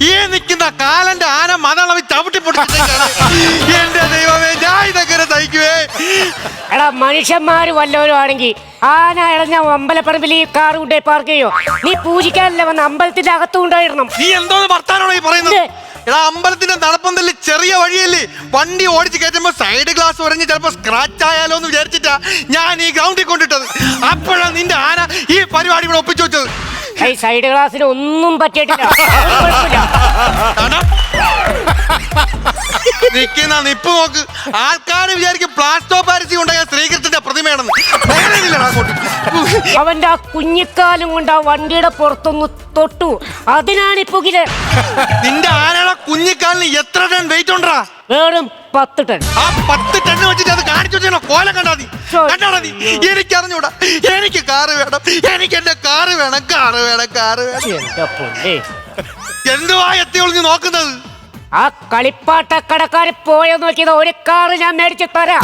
ഈ നിൽക്കുന്ന കാലന്റെ ആന മതളവി ചവിട്ടി പൊട്ടിച്ചിട്ടാണ്. എന്റെ ദൈവമേ, ഞാൻ ഇതൊക്കെ തയ്ക്കുവേ. എടാ, മനുഷ്യന്മാര് വല്ലവരും ആണെങ്കിൽ ആന ഇളഞ്ഞ അമ്പലപ്പറമ്പിൽ ഈ കാർ കൊണ്ടേ പാർക്ക് ചെയ്യോ? നീ പൂജിക്കാനല്ല വന്ന അമ്പലത്തിന്റെ അകത്ത് കൊണ്ടായിടണം. നീ എന്തോന്ന് വർത്താനാണോ ഈ പറയുന്നത്? എടാ, അമ്പലത്തിന്റെ നടപ്പന്തലിൽ ചെറിയ വഴിയല്ലേ, വണ്ടി ഓടിച്ച് കയറ്റുമ്പോ സൈഡ് ഗ്ലാസ് ഉറങ്ങി ചിലപ്പോ സ്ക്രാച്ച് ആയാലോ എന്ന് വിചാരിച്ചിട്ടാ ഞാൻ ഈ ഗ്രൗണ്ടിൽ കൊണ്ടിട്ടത്. അപ്പോഴാണ് നിന്റെ ആന ഈ പരിപാടി ഇവിടെ ഒപ്പിച്ചു വെച്ചത്. ഈ സൈഡ് ഗ്ലാസിന് ഒന്നും പറ്റിയിട്ടില്ല. നിക്കുന്ന നിപ്പ് നോക്ക്, ആൾക്കാര് വിചാരിക്കും പ്ലാസ്റ്റോ പാരിസി കൊണ്ടായ ശ്രീകൃഷ്ണന്റെ പ്രതിമയാണെന്ന്. അവന്റെ ആ കുഞ്ഞിക്കാലും കൊണ്ട് ആ വണ്ടിയുടെ പുറത്തൊന്ന് തൊട്ടു, അതിനാണ് പുകില്. നിന്റെ ആനയുടെ കുഞ്ഞിക്കാലിന് എത്ര ടൺ വെയിറ്റ് ഉണ്ടാ? വെറും 10 ടൺ. ആ 10 ടണ്ണ് വെച്ചിട്ട് അത് കാണിച്ചു വെച്ചാൽ കോലം കണ്ടാ മതി. എനിക്കറിഞ്ഞൂടാ, എനിക്ക് കാറ് വേണം, എനിക്ക് എന്റെ കാറ് വേണം, കാറ് വേണം, കാറ് വേണം. എന്തുവാ എത്തിയൊളിഞ്ഞ് നോക്കുന്നത്? ആ കളിപ്പാട്ടക്കടക്കാര് പോയോ നോക്കിയത് ഒരു കാറ് ഞാൻ മേടിച്ചു തരാം.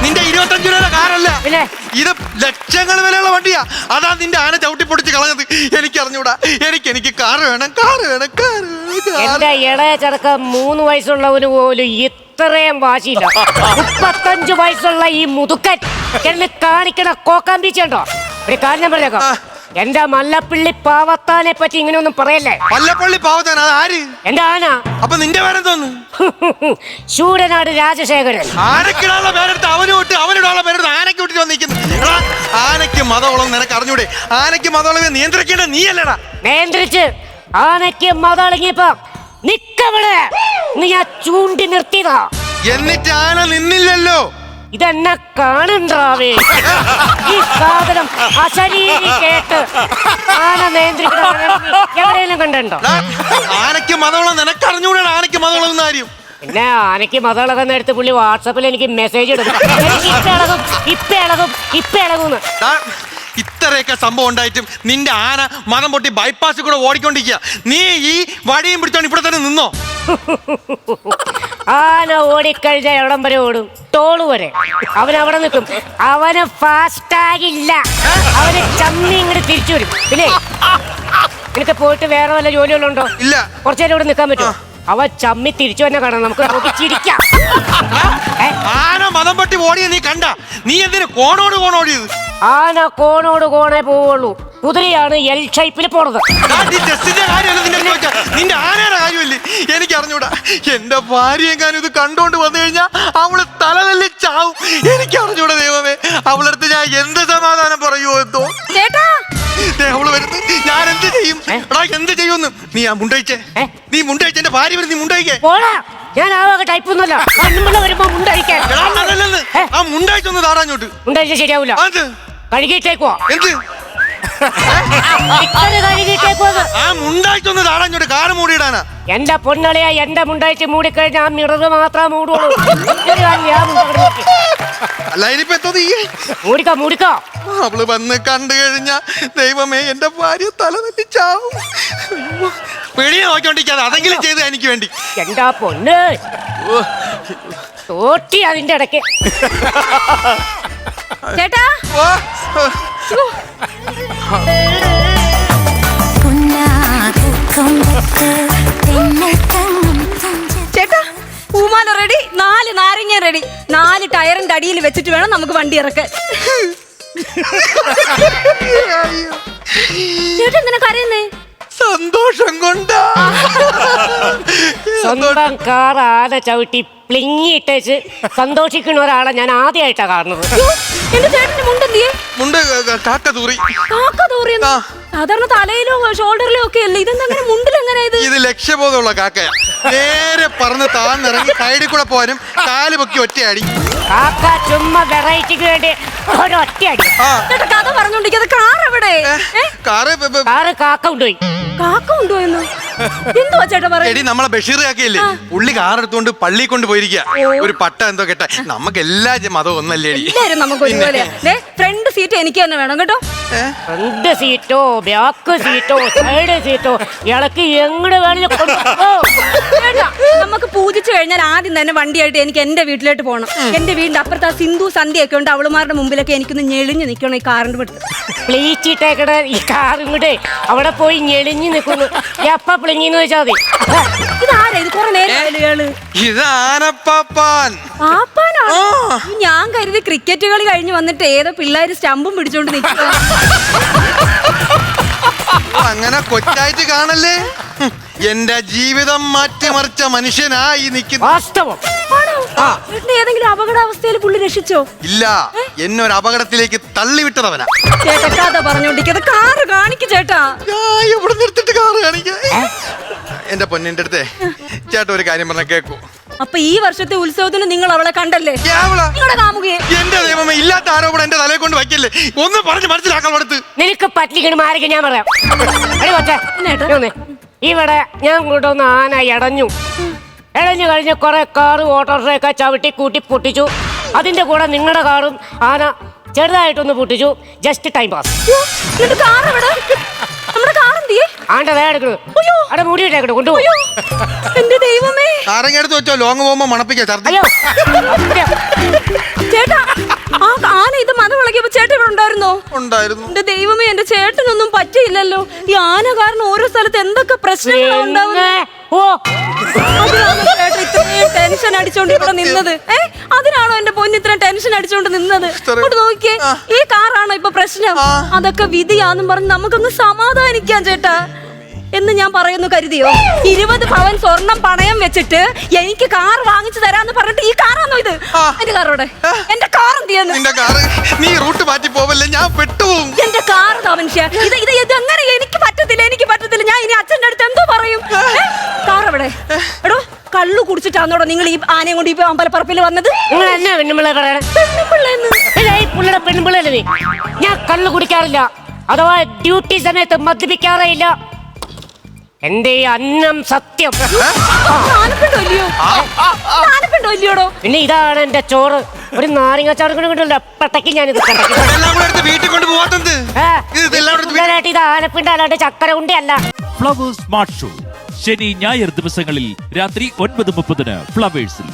നിന്റെ 25 രൂപയുടെ കാറല്ല, പിന്നെ ഇത് ലക്ഷങ്ങൾ വിലയുള്ള വണ്ടിയാ. അതാ നിന്റെ ആന ചവിട്ടി പൊടിച്ച് കളഞ്ഞത്. എനിക്കറിഞ്ഞൂടാ, എനിക്ക് കാറ് വേണം, കാറ് വേണം, കാറ് വേണം. എന്റെ ഇളയ ചെറുക്ക 3 വയസ്സുള്ളവന് പോലും ഇത്രയും വാശിയില്ല. 35 വയസ്സുള്ള ഈ മുതുക്കൻ എന്നെ കാണിക്കണ കോക്കാമ്പീച്ചുണ്ടോ? ഒരു കാര്യം പറഞ്ഞേക്കാം, എന്റെ മല്ലപ്പള്ളി പാവത്താനെ പറ്റി ഇങ്ങനെയൊന്നും പറയല്ലേ. മല്ലപ്പള്ളി പാവത്താൻ ആര്? എന്റെ ആന. അപ്പൊ നിന്റെ പേരെന്തോന്ന്? ശൂരനാട് രാജശേഖരൻ. ആനക്കിടാനുള്ള പേരെടുത്ത് അവന് വിട്ട്, അവനിടാനുള്ള പേരെടുത്ത് ആനയ്ക്ക് വിട്ടിട്ട് വന്നിരിക്കുന്നു. ആനയ്ക്ക് മതവളം നിനക്ക് അറിഞ്ഞൂടെ? ആനയ്ക്ക് മതവളവെ നിയന്ത്രിക്കേണ്ട നീയല്ലടാ. നിയന്ത്രിച്ച് ആനയ്ക്ക് മതളങ്ങിയപ്പോ നിക്കവിടെ നീ ആ ചൂണ്ടി നിർത്തിയതാ. എന്നിട്ട് ആന നിന്നില്ലല്ലോ. ഇതെന്നെ കാണണ്ടാവേ. ഈ സാധനം അശരീരി കേട്ട് ആന നിയന്ത്രിക്കുന്ന എവിടെയെങ്കിലും കണ്ടോ? ആനയ്ക്ക് മതവളം നിനക്ക് അറിഞ്ഞൂടാ. ആനയ്ക്ക് മതവളം എന്ന കാര്യം പിന്നെ ആനയ്ക്ക് മതളകുന്ന എടുത്ത് പുള്ളി വാട്സപ്പിൽ എനിക്ക് മെസ്സേജ് ഇടും, ഇപ്പൊ ഇളകുന്ന്. ഇത്രയൊക്കെ സംഭവം ഉണ്ടായിട്ടും നിന്റെ ആന മതം പൊട്ടി ബൈപ്പാസിൽ കൂടെ ഓടിക്കൊണ്ടിരിക്കുക. നീ ഈ വടിയും പിടിച്ചോണ്ട് ഇവിടെ തന്നെ നിന്നോ? ആന ഓടിക്കഴിഞ്ഞ എവിടം വരെ ഓടും? ടോള് വരെ. അവനവിടെ നിൽക്കും. അവന് ഫാസ്റ്റാഗില്ല, അവന് ചമ്മി ഇങ്ങോട്ട് തിരിച്ചു വരും. പിന്നെ എനിക്ക് പോയിട്ട് വേറെ വല്ല ജോലികളുണ്ടോ? ഇല്ല. കുറച്ചു നേരം ഇവിടെ നിൽക്കാൻ പറ്റുമോ? അവ ചമ്മി തിരിച്ചു തന്നെ കാണാം, നമുക്ക് ചിരിക്കാം. ആന മതം പൊട്ടി ഓടിയ നീ കണ്ട? നീ എന്തിനു കോണോട് കോണോടിയത്? ആന കോണോട് കോണേ പോവുള്ളൂ. കുതിരയാണ് എൽ ഷേപ്പിൽ പോണത്. നിന്റെ ആനയുടെ കാര്യമല്ലേ എനിക്ക് അറിഞ്ഞൂടാ. എന്റെ ഭാര്യ എങ്ങാനും ഇത് കണ്ടോണ്ട് വന്നു കഴിഞ്ഞാ അവള് തലതല്ലി ചാവും. എനിക്ക് അറിഞ്ഞൂടാ ദൈവമേ, അവളടുത്ത് ഞാൻ എന്ത് സമാധാനം പറയുമോ എന്തോ. അവള് വരുന്നു, ഞാൻ എന്ത് ചെയ്യും? എടാ എന്ത് ചെയ്യുമെന്ന് നീ ആ മുണ്ടയിച്ചേ, നീ മുണ്ടയിച്ച എന്റെ ഭാര്യ വരും, നീ മുണ്ടയിക്കേ. ഞാൻ ആ ടൈപ്പ് ഒന്നുമല്ല. വരുമ്പോ മുണ്ടഴിക്കാൻ. ആ മുണ്ടയിച്ചൊന്ന് താടാഞ്ഞോട്ട്. മുണ്ടഴിച്ച ശരിയാവൂല, കഴുകിയിട്ടേക്കുവാ. എന്ത് ആ മുണ്ടായിട്ടൊന്ന് താടാഞ്ഞോട്ട്, കാറ് മൂടിയിടാനാ. എന്റെ പൊന്നളിയ, എന്റെ മുണ്ടായിട്ട് മൂടിക്കഴിഞ്ഞാൽ ആ മിററ് മാത്രമേ മൂടുള്ളൂ. അല്ല ഇനിയിപ്പോ എന്തോ മൂടിക്കോ മൂടിക്കോ. അവള് വന്ന് കണ്ടു കഴിഞ്ഞ ദൈവമേ, എന്റെ ഭാര്യ തല നെറ്റിച്ചാവും. പിടിയെ നോക്കിക്കൊണ്ടിരിക്കാതെ അതെങ്കിലും ചെയ്ത് എനിക്ക് വേണ്ടി. എന്റെ പൊന്ന് തോട്ടി അതിന്റെ ഇടയ്ക്ക്. ചേട്ടാ ചേട്ടാ, പൂമാല റെഡി, 4 നാരങ്ങ റെഡി, 4 ടയറിന്റെ അടിയിൽ വെച്ചിട്ട് വേണം നമുക്ക് വണ്ടി ഇറക്കാൻ. ചേട്ടാ എന്തിനാ കരയുന്നേ? സന്തോഷം കൊണ്ടാ. സ്വന്തം കാർ ആന ചവിട്ടി പ്ലിങ്ങിട്ടേച്ച് സന്തോഷിക്കുന്ന ഒരാളെ ഞാൻ ആദ്യമായിട്ടാ കാണുന്നത്. എന്റെ ചേട്ടന്റെ മുണ്ടെന്തിയെ? മുണ്ട് കാക്ക തൂറി. കാക്ക തൂറിയെന്ന്? സാധാരണ തലയിലോ ഷോൾഡറിലോ ഒക്കെ അല്ലേ, ഇതെങ്ങനെ മുണ്ടിലെങ്ങനെ? ഇത് ലക്ഷ്യബോധമുള്ള കാക്കയാ. നേരെ പറന്ന് താന്നിറങ്ങി സൈഡിൽ കൂടെ പോകാനും കാല് പൊക്കി ഒറ്റയടി. കാക്ക ചുമ്മാ വെറൈറ്റിക്ക് വേണ്ടി ഒരൊറ്റയടി. കഥ പറഞ്ഞോണ്ടിരിക്കുന്നത്. കാർ എവിടെ? കാറ് കാക്ക കൊണ്ടുപോയി. കാക്ക കൊണ്ടുപോയെന്ന്? എന്തുവാ ചേട്ടാ പറയുന്നത്? നമ്മളെ ബഷീർ കാക്കയില്ലേ, പുള്ളി കാർ എടുത്തോണ്ട് പള്ളി കൊണ്ട് പോയിരിക്കുക. ഒരു പട്ട എന്തോ കേട്ട. നമുക്ക് എല്ലാ മതവും ഒന്നല്ലേ? എല്ലാരും നമുക്ക് ഒരുപോലെ. ഫ്രണ്ട് സീറ്റ് എനിക്ക് തന്നെ വേണം കേട്ടോ. ഫ്രണ്ട് സീറ്റോ ബാക്ക് സീറ്റോ സൈഡ് സീറ്റോ ഇളക്ക് എങ്ങോട്ട് വേണമെങ്കിലും കൊണ്ടുപോ. നമുക്ക് പൂജിച്ചു കഴിഞ്ഞാൽ ആദ്യം തന്നെ വണ്ടിയായിട്ട് എനിക്ക് എന്റെ വീട്ടിലോട്ട് പോകണം. എന്റെ വീടിന്റെ അപ്പുറത്ത് സിന്ധു സന്ധ്യയൊക്കെ ഉണ്ട്. അവളുമാരുടെ മുമ്പിലൊക്കെ എനിക്കൊന്ന് ഞെളിഞ്ഞ് നിൽക്കണം ഈ കാറിന്റെ അടുത്ത്. പ്ലീച്ചിട്ടേക്കട ഈ കാറും കൂടെ അവിടെ പോയി ഞെളിഞ്ഞ് നിൽക്കുന്നു. എപ്പ പുളിങ്ങിന്ന് വെച്ചാൽ മതി. ഇതാരാ ഇത്? കുറെ നേരം ഇയാള് ഇത് ആനപ്പാപ്പാൻ. പാപ്പാനാണോ? ഞാൻ കരുതി ക്രിക്കറ്റ് കളി കഴിഞ്ഞ് വന്നിട്ട് ഏതോ പിള്ളേര് സ്റ്റമ്പും പിടിച്ചോണ്ട് നിൽക്കുക. അങ്ങനെ കൊച്ചായിട്ട് കാണല്ലേ. എന്റെ ജീവിതം മാറ്റിമറിച്ച മനുഷ്യനായി നിൽക്കുന്നു. വാസ്തവം. ഏതെങ്കിലും അപകടാവസ്ഥയിൽ പുള്ളി രക്ഷിച്ചോ? ഇല്ല, എന്നെ ഒരു അപകടത്തിലേക്ക് തള്ളിവിട്ടതവനാ. ചേട്ടാ കഥ പറഞ്ഞോണ്ടിരിക്കുന്നത് കാറ് കാണിക്ക് ചേട്ടാ. ഇവിടെ നിർത്തിട്ട് കാറ് കാണിക്ക. എന്റെ പൊന്നിന്റെ അടുത്തേ ചേട്ടാ ഒരു കാര്യം പറഞ്ഞ കേക്കൂ. അപ്പൊ ഈ വർഷത്തെ ഉത്സവത്തിന് നിങ്ങൾ അവളെ കണ്ടല്ലേ? നിങ്ങളുടെ കാമുകയെ. എന്റെ ദൈവമേ, ഇല്ലാത്ത ആരോപണം എന്റെ തലയെ കൊണ്ട് വയ്ക്കല്ലേ. ഒന്ന് പറഞ്ഞ് മനസ്സിലാക്കാൻ അടുത്ത്. നിനക്ക് പറ്റിക്കണം ആരൊക്കെ ഞാൻ പറയാം. ഇവിടെ ഞാൻ കൊണ്ടുവന്ന ആന ഇടഞ്ഞു കഴിഞ്ഞ് കുറെ കാറ് ഓട്ടോറിക്ഷയൊക്കെ ചവിട്ടി കൂട്ടി പൊട്ടിച്ചു. അതിന്റെ കൂടെ നിങ്ങളുടെ കാറും ആന ചെറുതായിട്ടൊന്ന് പൊട്ടിച്ചു. Just time pass. ആണ്ട വേടെടുക്കണു അവിടെ മൂടിയിട്ടേക്കണു കൊണ്ടുപോകും. എന്റെ ദൈവമേ, ആരെങ്കിലും വെച്ചോ ലോങ് പോകുമ്പോ മണപ്പിക്കാ ഛർദ്ദി. ചേട്ടാ ആ ആന ഇത് മതവിളക്കിയപ്പോ ചേട്ടൻ ഇവിടെ ഉണ്ടായിരുന്നോ? ഉണ്ടായിരുന്നു. എന്റെ ദൈവമേ, എന്റെ ചേട്ടനൊന്നും പറ്റിയില്ലല്ലോ. ഈ ആന കാരണം ഓരോ സ്ഥലത്ത് എന്തൊക്കെ പ്രശ്നങ്ങളാണ് ഉണ്ടാവുന്നത്. അതിനാണോ ചേട്ടൻ ഇത്രയും ടെൻഷൻ അടിച്ചോണ്ട് ഇവിടെ നിന്നത്? അതിനാണോ എന്റെ പൊന്ന് ഇത്രയും ടെൻഷൻ അടിച്ചോണ്ട് നിന്നത്? ഇങ്ങോട്ട് നോക്കിയേ, ഈ കാറാണോ ഇപ്പൊ പ്രശ്നം? അതൊക്കെ വിധിയാന്നും പറഞ്ഞ് നമുക്കങ്ങ് സമാധാനിക്കാം ചേട്ടാ എന്ന് ഞാൻ പറയുന്നു കരുതിയോ? 20 പവൻ സ്വർണം പണയം വെച്ചിട്ട് എനിക്ക് കാർ വാങ്ങിച്ചു തരാന്ന് പറഞ്ഞിട്ട് ഈ കാറാണോ ഇത്? എന്റെ കാറോടെ എന്റെ കാർ എന്ത് ചെയ്യുന്നു? നിന്റെ കാറ് നീ റൂട്ട് മാറ്റി പോവല്ലേ, ഞാൻ പെട്ടുപോകും. എന്റെ കാർ മനുഷ്യ ഇതെങ്ങനെ? എനിക്ക് പറ്റത്തില്ല. ഞാൻ ഇനി അച്ഛന്റെ അടുത്ത് എന്തോ പറയും. കാർ എവിടെ? എടോ കള്ളു കുടിച്ചിട്ടാന്നോടോ നിങ്ങൾ ഈ ആനയും കൊണ്ട് ഇപ്പൊ അമ്പലപ്പറപ്പിൽ വന്നത്? പെൺപിള്ളേ, ഞാൻ കള്ളു കുടിക്കാറില്ല, അഥവാ ഡ്യൂട്ടി സമയത്ത് മദ്യപിക്കാറേ ഇല്ല. എന്റെ അന്നം സത്യം. പിന്നെ ഇതാണ് എന്റെ ചോറ്. ഒരു നാരങ്ങ ചാറുകളും കിട്ടില്ല പെട്ടക്ക് ഞാനിത് വീട്ടിൽ കൊണ്ട് പോവാത്തത്. ഇത് ആനപ്പിണ്ട അല്ലാണ്ട് ചക്കര ഉണ്ടിയല്ല. ഫ്ലവേഴ്സ് സ്മാർട്ട് ഷോ ശനി ഞായർ ദിവസങ്ങളിൽ രാത്രി 9:30 ഫ്ലവേഴ്സിൽ.